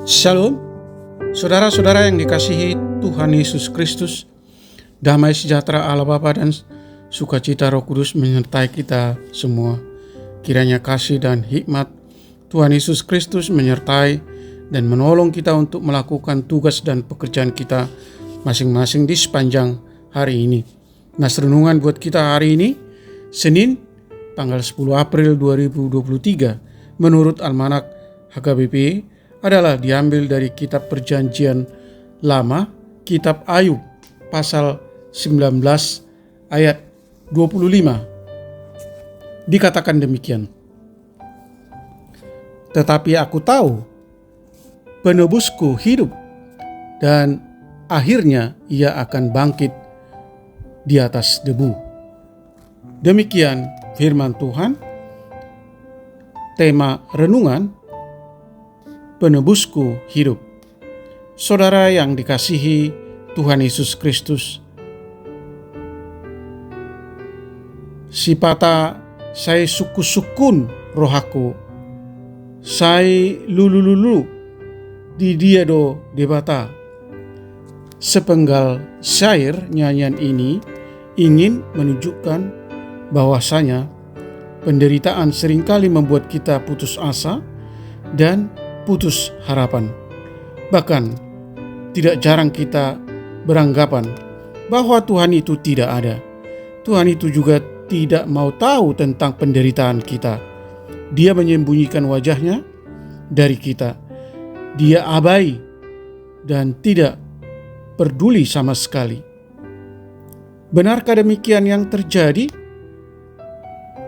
Shalom, saudara-saudara yang dikasihi Tuhan Yesus Kristus. Damai sejahtera Allah Bapa dan sukacita Roh Kudus menyertai kita semua. Kiranya kasih dan hikmat Tuhan Yesus Kristus menyertai dan menolong kita untuk melakukan tugas dan pekerjaan kita masing-masing di sepanjang hari ini. Nas renungan buat kita hari ini, Senin, tanggal 10 April 2023, menurut Almanak HKBP, adalah diambil dari kitab Perjanjian Lama, kitab Ayub, pasal 19 ayat 25. Dikatakan demikian. Tetapi aku tahu penebusku hidup dan akhirnya ia akan bangkit di atas debu. Demikian firman Tuhan. Tema renungan, penebusku hidup. Saudara yang dikasihi Tuhan Yesus Kristus, sipata saya suku-sukun rohaku, saya lulu-lulu di dia do debata. Sepenggal syair nyanyian ini ingin menunjukkan bahwasanya penderitaan seringkali membuat kita putus asa dan putus harapan. Bahkan tidak jarang kita beranggapan bahwa Tuhan itu tidak ada. Tuhan itu juga tidak mau tahu tentang penderitaan kita. Dia menyembunyikan wajahnya dari kita. Dia abai dan tidak peduli sama sekali. Benarkah demikian yang terjadi?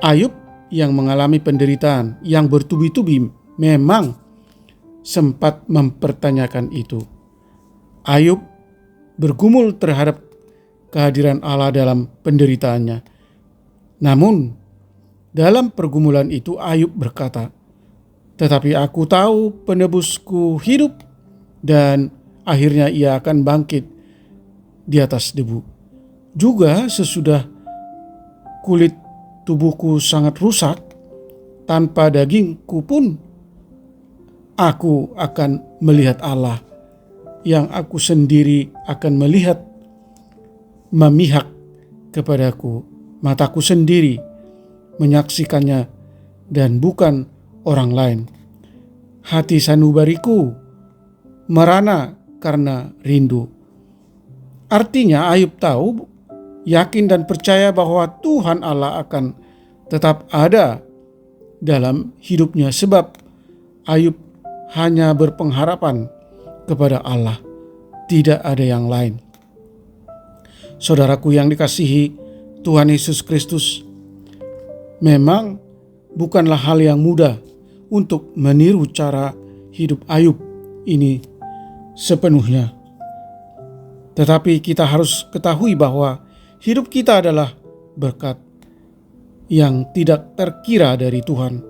Ayub yang mengalami penderitaan yang bertubi-tubi memang sempat mempertanyakan itu. Ayub bergumul terhadap kehadiran Allah dalam penderitaannya. Namun, dalam pergumulan itu Ayub berkata, "Tetapi aku tahu penebusku hidup dan akhirnya ia akan bangkit di atas debu. Juga sesudah kulit tubuhku sangat rusak, tanpa dagingku pun aku akan melihat Allah, yang aku sendiri akan melihat memihak kepadaku. Mataku sendiri menyaksikannya dan bukan orang lain. Hati sanubariku merana karena rindu." Artinya Ayub tahu, yakin dan percaya bahwa Tuhan Allah akan tetap ada dalam hidupnya, sebab Ayub hanya berpengharapan kepada Allah, tidak ada yang lain. Saudaraku yang dikasihi Tuhan Yesus Kristus, memang bukanlah hal yang mudah untuk meniru cara hidup Ayub ini sepenuhnya. Tetapi kita harus ketahui bahwa hidup kita adalah berkat yang tidak terkira dari Tuhan.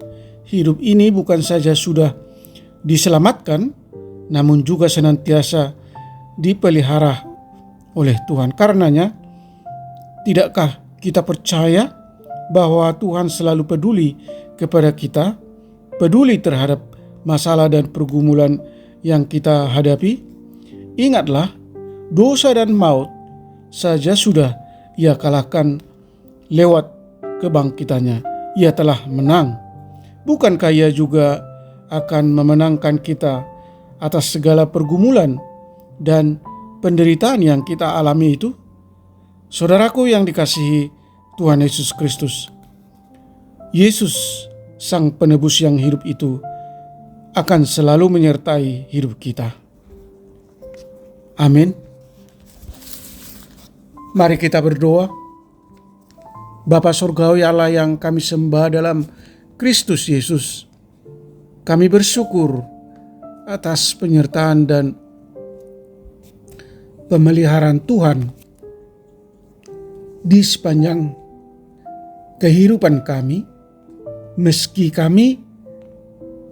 Hidup ini bukan saja sudah diselamatkan, namun juga senantiasa dipelihara oleh Tuhan. Karenanya, tidakkah kita percaya bahwa Tuhan selalu peduli kepada kita, peduli terhadap masalah dan pergumulan yang kita hadapi? Ingatlah, dosa dan maut saja sudah Ia kalahkan lewat kebangkitannya. Ia telah menang. Bukankah Ia juga akan memenangkan kita atas segala pergumulan dan penderitaan yang kita alami itu? Saudaraku yang dikasihi Tuhan Yesus Kristus, Yesus Sang Penebus yang hidup itu akan selalu menyertai hidup kita. Amin. Mari kita berdoa. Bapa Surgawi Allah yang kami sembah dalam Kristus Yesus, kami bersyukur atas penyertaan dan pemeliharaan Tuhan di sepanjang kehidupan kami, meski kami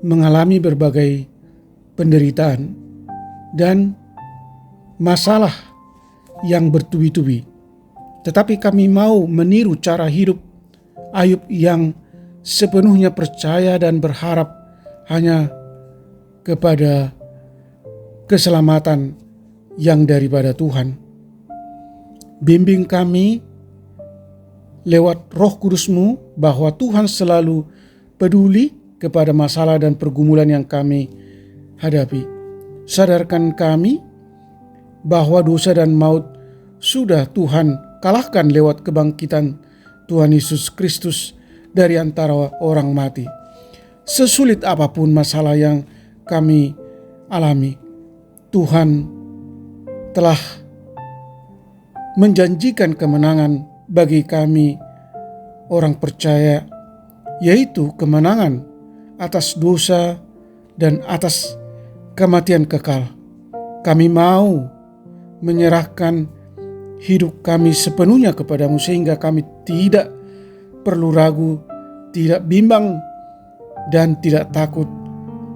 mengalami berbagai penderitaan dan masalah yang bertubi-tubi. Tetapi kami mau meniru cara hidup Ayub yang sepenuhnya percaya dan berharap hanya kepada keselamatan yang daripada Tuhan. Bimbing kami lewat Roh Kudus-Mu bahwa Tuhan selalu peduli kepada masalah dan pergumulan yang kami hadapi. Sadarkan kami bahwa dosa dan maut sudah Tuhan kalahkan lewat kebangkitan Tuhan Yesus Kristus dari antara orang mati. Sesulit apapun masalah yang kami alami, Tuhan telah menjanjikan kemenangan bagi kami orang percaya, yaitu kemenangan atas dosa dan atas kematian kekal. Kami mau menyerahkan hidup kami sepenuhnya kepadamu sehingga kami tidak perlu ragu, tidak bimbang, dan tidak takut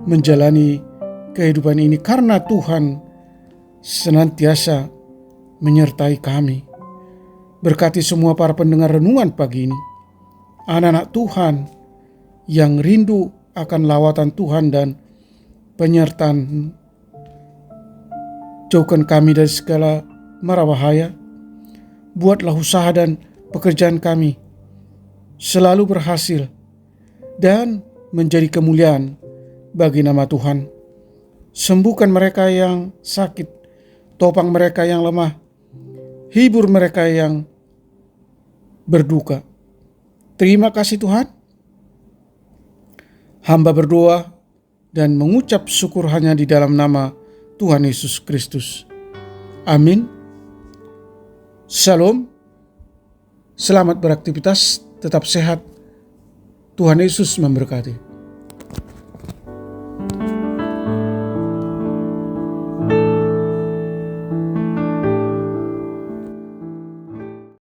menjalani kehidupan ini karena Tuhan senantiasa menyertai kami. Berkati semua para pendengar renungan pagi ini, anak-anak Tuhan yang rindu akan lawatan Tuhan dan penyertaan. Jauhkan kami dari segala mara bahaya. Buatlah usaha dan pekerjaan kami selalu berhasil dan menjadi kemuliaan bagi nama Tuhan. Sembuhkan mereka yang sakit, topang mereka yang lemah, hibur mereka yang berduka. Terima kasih Tuhan. Hamba berdoa dan mengucap syukur hanya di dalam nama Tuhan Yesus Kristus. Amin. Shalom. Selamat beraktivitas, tetap sehat. Tuhan Yesus memberkati.